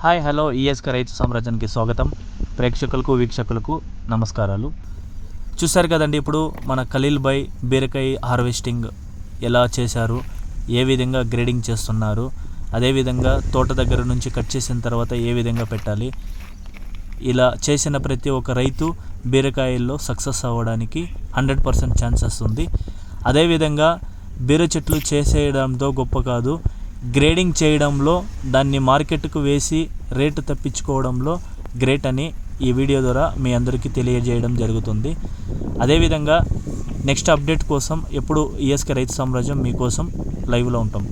Hi hello ESK రైతు సామ్రాజ్యానికి స్వాగతం. ప్రేక్షకులకు వీక్షకులకు నమస్కారాలు. చూశారు కదండి, ఇప్పుడు మన ఖలీల్ భాయ్ బీరకాయ హార్వెస్టింగ్ ఎలా చేశారు, ఏ విధంగా గ్రేడింగ్ చేస్తున్నారు, అదేవిధంగా తోట దగ్గర నుంచి కట్ చేసిన తర్వాత ఏ విధంగా పెట్టాలి, ఇలా చేసిన ప్రతి ఒక్క రైతు బీరకాయల్లో సక్సెస్ అవ్వడానికి 100% ఛాన్సెస్ ఉంది. అదేవిధంగా బీర చెట్లు చేసేయడంతో గొప్ప కాదు, గ్రేడింగ్ చేయడంలో, దాన్ని మార్కెట్కు వేసి రేటు తప్పించుకోవడంలో గ్రేట్ అని ఈ వీడియో ద్వారా మీ అందరికీ తెలియజేయడం జరుగుతుంది. అదేవిధంగా నెక్స్ట్ అప్డేట్ కోసం ఎప్పుడు ఈఎస్కే రైతు సామ్రాజ్యం మీకోసం లైవ్లో ఉంటాం.